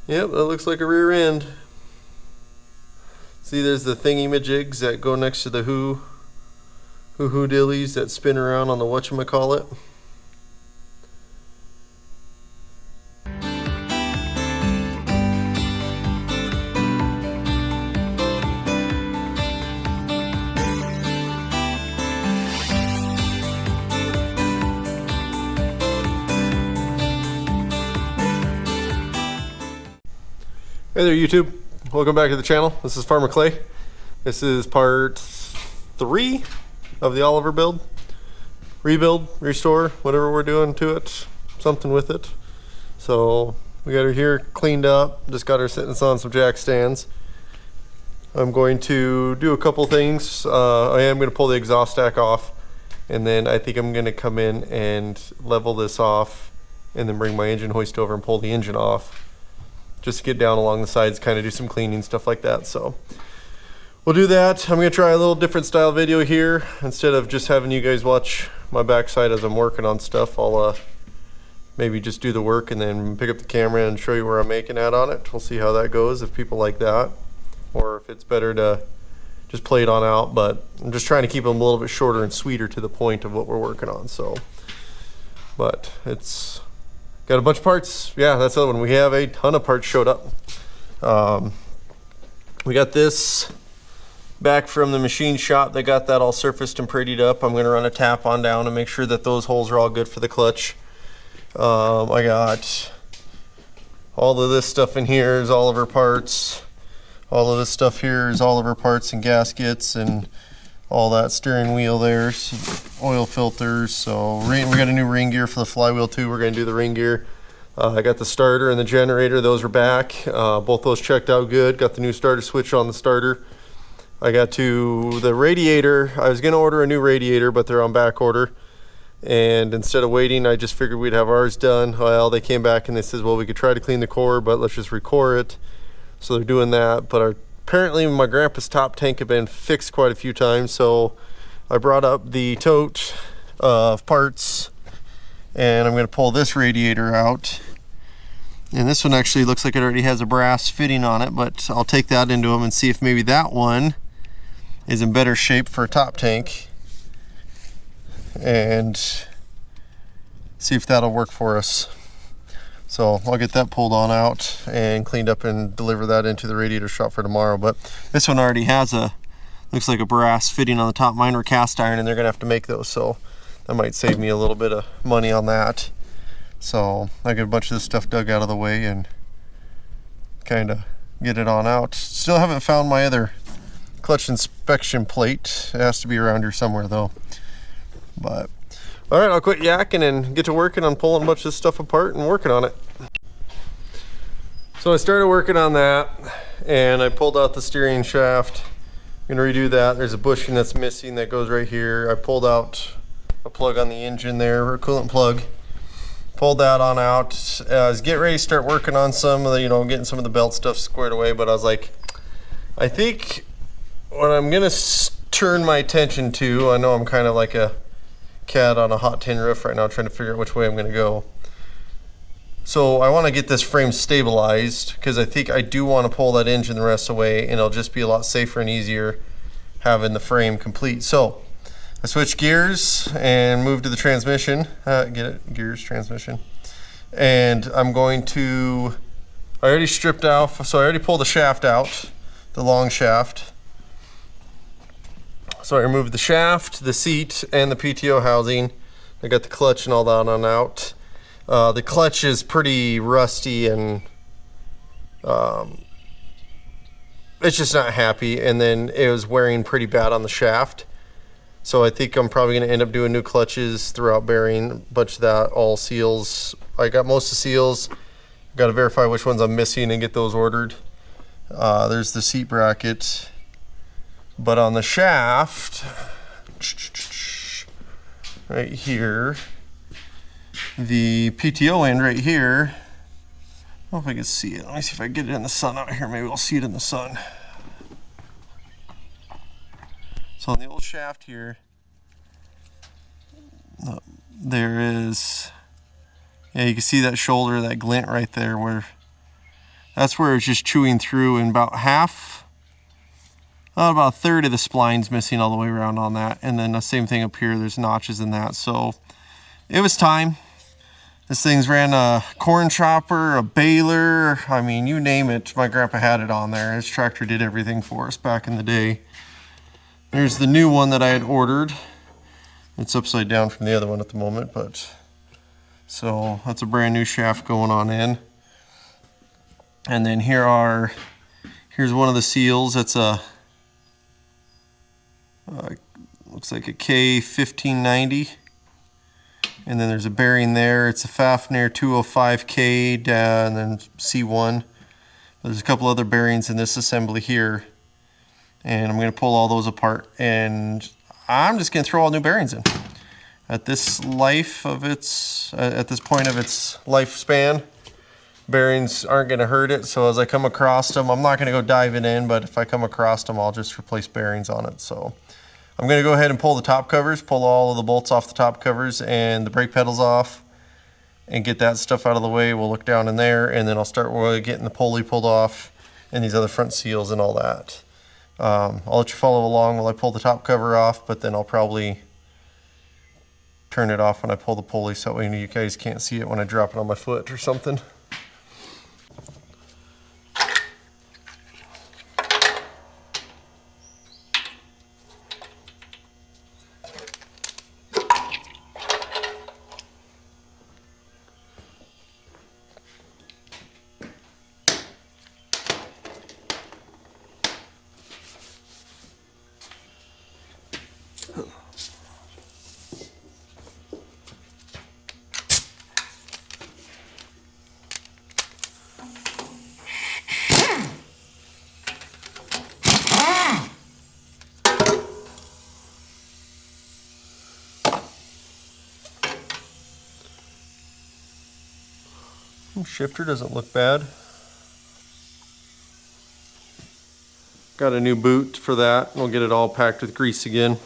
Yep, that looks like a rear end. See, there's the thingy-majigs that go next to the hoo-hoo dillies that spin around on the whatchamacallit. Hey there, YouTube. Welcome back to the channel. This is Farmer Clay. This is part 3 of the Oliver build. Rebuild, restore, whatever we're doing to it, something with it. So we got her here cleaned up, just got her sitting on some jack stands. I'm going to do a couple things. I am going to pull the exhaust stack off, and then I think I'm going to come in and level this off and then bring my engine hoist over and pull the engine off. Just to get down along the sides, kind of do some cleaning, stuff like that. So we'll do that. I'm going to try a little different style video here. Instead of just having you guys watch my backside as I'm working on stuff, I'll maybe just do the work and then pick up the camera and show you where I'm making at on it. We'll see how that goes, if people like that, or if it's better to just play it on out. But I'm just trying to keep them a little bit shorter and sweeter to the point of what we're working on. So, but it's got a bunch of parts. Yeah, that's the other one. We have a ton of parts showed up. We got this back from the machine shop. They got that all surfaced and prettied up. I'm going to run a tap on down and make sure that those holes are all good for the clutch. I got all of this stuff in here is all of her parts. All of this stuff here is all of her parts and gaskets and all that steering wheel there, oil filters. So we got a new ring gear for the flywheel too. We're going to do the ring gear. I got the starter and the generator. Those are back. Both those checked out good. Got the new starter switch on the starter. I got to the radiator. I was going to order a new radiator, but they're on back order. And instead of waiting, I just figured we'd have ours done. Well, they came back and they said, well, we could try to clean the core, but let's just recore it. So they're doing that. But apparently my grandpa's top tank had been fixed quite a few times, so I brought up the tote of parts, and I'm going to pull this radiator out. And this one actually looks like it already has a brass fitting on it, but I'll take that into them and see if maybe that one is in better shape for a top tank, and see if that'll work for us. So I'll get that pulled on out and cleaned up and deliver that into the radiator shop for tomorrow. But this one already has looks like a brass fitting on the top. Mine were cast iron and they're gonna have to make those, so that might save me a little bit of money on that. So I get a bunch of this stuff dug out of the way and kind of get it on out. Still haven't found my other clutch inspection plate. It has to be around here somewhere though. But all right, I'll quit yakking and get to working on pulling a bunch of this stuff apart and working on it. So I started working on that and I pulled out the steering shaft. I'm gonna redo that. There's a bushing that's missing that goes right here. I pulled out a plug on the engine there, a coolant plug. Pulled that on out. I was getting ready to start working on some of the, getting some of the belt stuff squared away, but I was like, I think what I'm gonna turn my attention to, I know I'm kind of like a cat on a hot tin roof right now trying to figure out which way I'm going to go. So I want to get this frame stabilized because I think I do want to pull that engine the rest of the way, and it'll just be a lot safer and easier having the frame complete. So I switched gears and moved to the transmission. Get it? Gears, transmission. And I'm going to, I already stripped off, so I already pulled the shaft out, the long shaft. So I removed the shaft, the seat, and the PTO housing. I got the clutch and all that on out. The clutch is pretty rusty and it's just not happy. And then it was wearing pretty bad on the shaft. So I think I'm probably going to end up doing new clutches, throughout bearing, a bunch of that, all seals. I got most of the seals. Got to verify which ones I'm missing and get those ordered. There's the seat bracket. But on the shaft, right here, the PTO end right here, I don't know if I can see it. Let me see if I can get it in the sun out here. Maybe we'll see it in the sun. So on the old shaft here, there is, yeah, you can see that shoulder, that glint right there where That's where it's just chewing through, and about a third of the spline's missing all the way around on that. And then the same thing up here, there's notches in that. So it was time. This thing's ran a corn chopper, a baler, I mean, you name it. My grandpa had it on there. His tractor did everything for us back in the day. There's the new one that I had ordered. It's upside down from the other one at the moment, but so that's a brand new shaft going on in. And then here's one of the seals. It's a looks like a K1590. And then there's a bearing there. It's a Fafnir 205K and then C1. There's a couple other bearings in this assembly here. And I'm going to pull all those apart. And I'm just going to throw all new bearings in. At this point of its lifespan, bearings aren't going to hurt it. So as I come across them, I'm not going to go diving in, but if I come across them, I'll just replace bearings on it. So I'm going to go ahead and pull the top covers, pull all of the bolts off the top covers and the brake pedals off, and get that stuff out of the way. We'll look down in there, and then I'll start getting the pulley pulled off and these other front seals and all that. I'll let you follow along while I pull the top cover off, but then I'll probably turn it off when I pull the pulley so that way you guys can't see it when I drop it on my foot or something. Shifter doesn't look bad. Got a new boot for that. We'll get it all packed with grease again.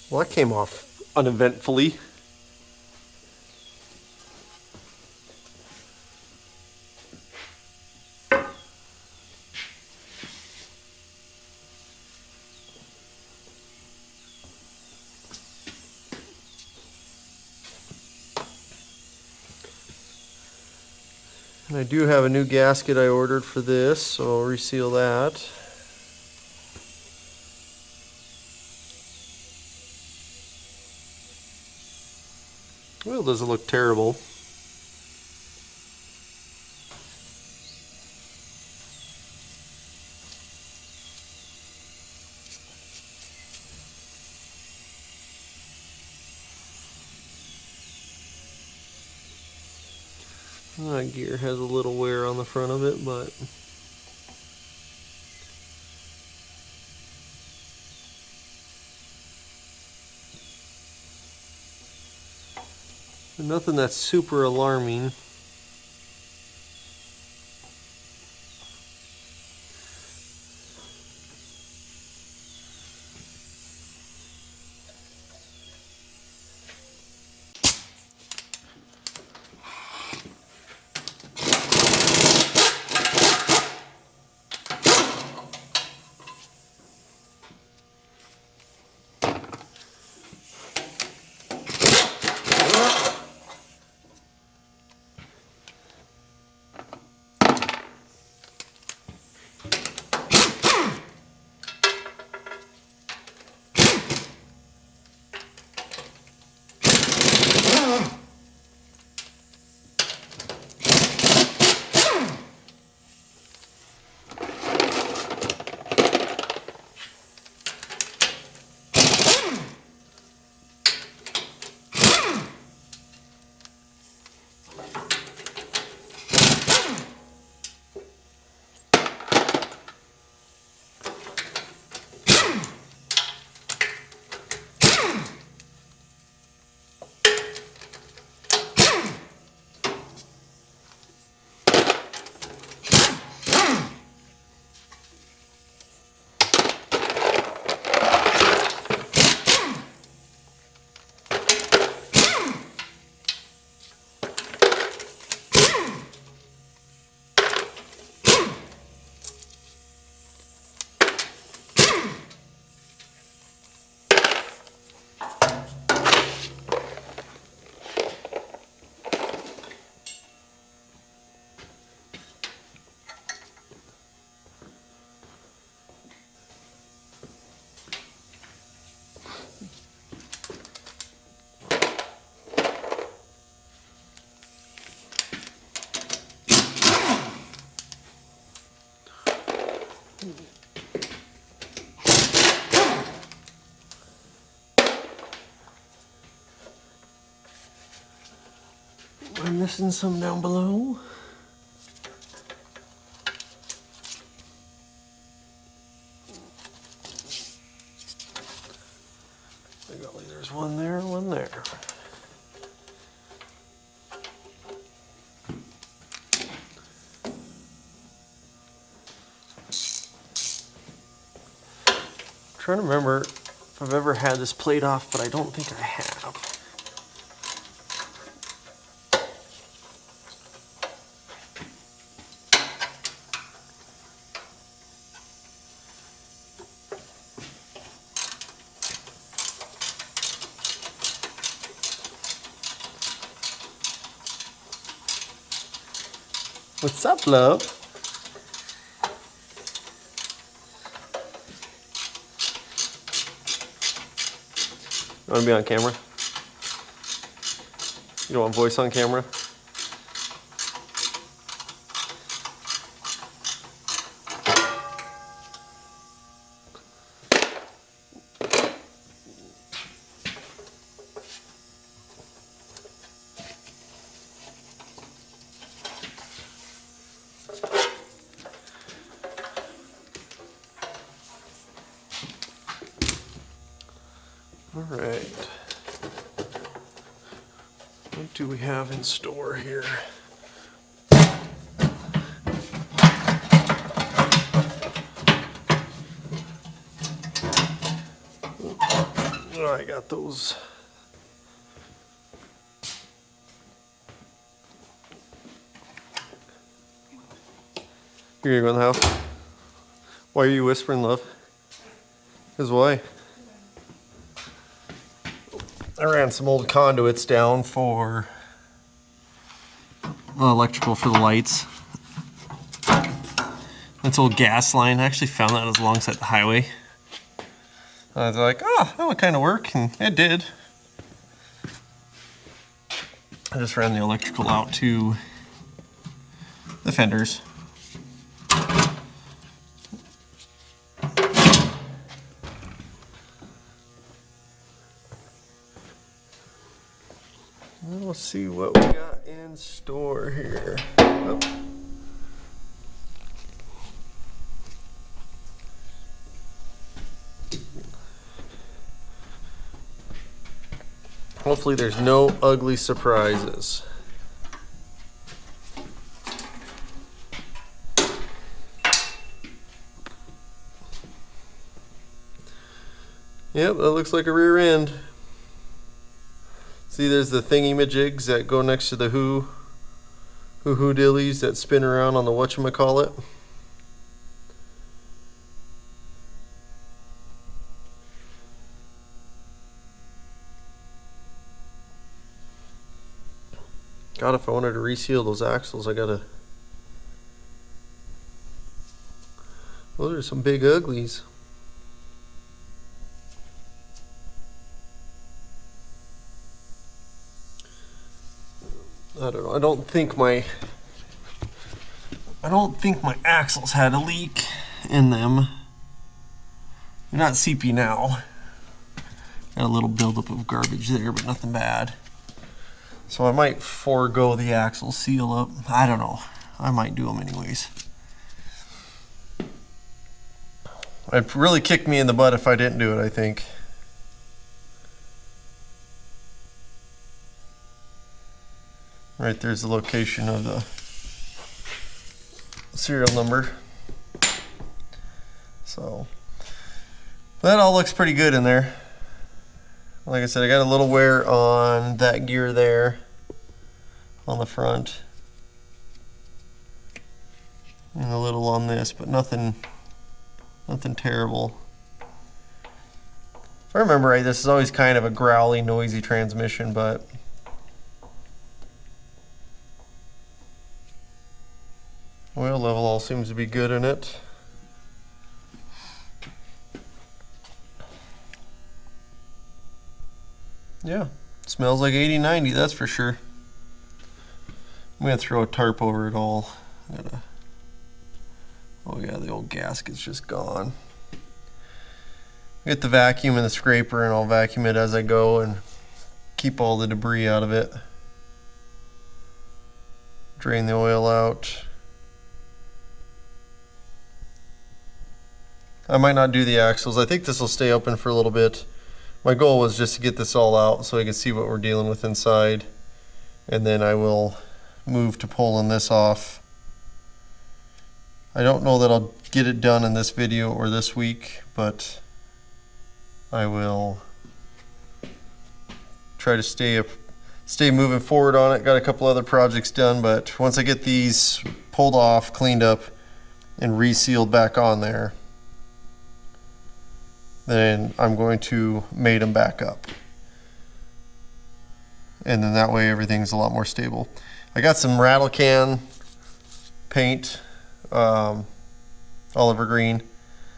Well, that came off uneventfully. And I do have a new gasket I ordered for this, so I'll reseal that. Well, it doesn't look terrible. That gear has a little wear on the front of it, but nothing that's super alarming. I'm missing some down below. There's one there, one there. I'm trying to remember if I've ever had this plate off, but I don't think I have. What's up, love? You want to be on camera? You don't want voice on camera? All right. What do we have in store here? Oh, I got those. You're gonna go in the house? Why are you whispering, love? 'Cause why? I ran some old conduits down for electrical for the lights. That's old gas line. I actually found that as alongside the highway. I was like, oh, that would kind of work, and it did. I just ran the electrical out to the fenders. Let's see what we got in store here. Oh. Hopefully there's no ugly surprises. Yep, that looks like a rear end. See, there's the thingy-majigs that go next to the hoo-hoo dillies that spin around on the whatchamacallit. God, if I wanted to reseal those axles, I gotta... Those are some big uglies. I don't know. I don't think my axles had a leak in them. They're not seepy now. Got a little buildup of garbage there, but nothing bad. So I might forego the axle seal up. I don't know. I might do them anyways. It'd really kick me in the butt if I didn't do it, I think. Right there's the location of the serial number. So that all looks pretty good in there. Like I said, I got a little wear on that gear there on the front. And a little on this, but nothing terrible. If I remember right, this is always kind of a growly, noisy transmission, but oil level all seems to be good in it. Yeah, smells like 80-90, that's for sure. I'm gonna throw a tarp over it all. Oh yeah, the old gasket's just gone. Get the vacuum and the scraper and I'll vacuum it as I go and keep all the debris out of it. Drain the oil out. I might not do the axles. I think this will stay open for a little bit. My goal was just to get this all out so I can see what we're dealing with inside. And then I will move to pulling this off. I don't know that I'll get it done in this video or this week, but I will try to stay moving forward on it. Got a couple other projects done, but once I get these pulled off, cleaned up, and resealed back on there, then I'm going to mate them back up. And then that way everything's a lot more stable. I got some rattle can paint, Oliver green.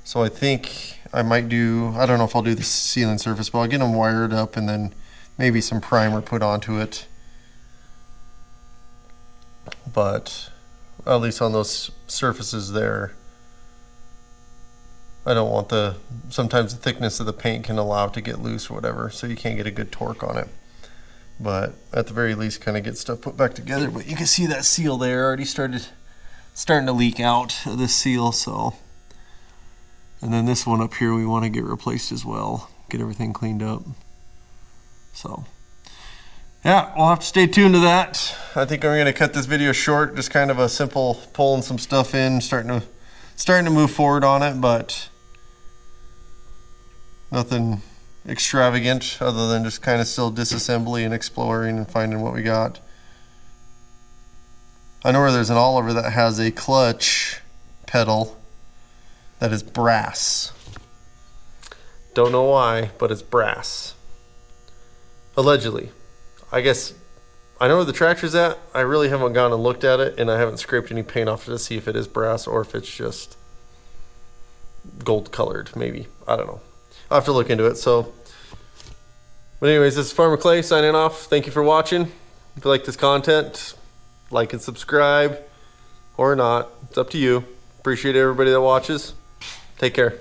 So I think I might do, I don't know if I'll do the sealing surface, but I'll get them wired up and then maybe some primer put onto it. But at least on those surfaces there, I don't want sometimes the thickness of the paint can allow it to get loose or whatever, so you can't get a good torque on it. But at the very least, kind of get stuff put back together. But you can see that seal there already starting to leak out of this seal. So, and then this one up here we want to get replaced as well, get everything cleaned up. So yeah, we'll have to stay tuned to that. I think I'm going to cut this video short, just kind of a simple pulling some stuff in, starting to move forward on it, but nothing extravagant other than just kind of still disassembly and exploring and finding what we got. I know where there's an Oliver that has a clutch pedal that is brass. Don't know why, but it's brass. Allegedly. I guess I know where the tractor's at. I really haven't gone and looked at it, and I haven't scraped any paint off it to see if it is brass or if it's just gold colored, maybe. I don't know. I'll have to look into it. So, but anyways, this is Farmer Clay signing off. Thank you for watching. If you like this content, like and subscribe or not. It's up to you. Appreciate everybody that watches. Take care.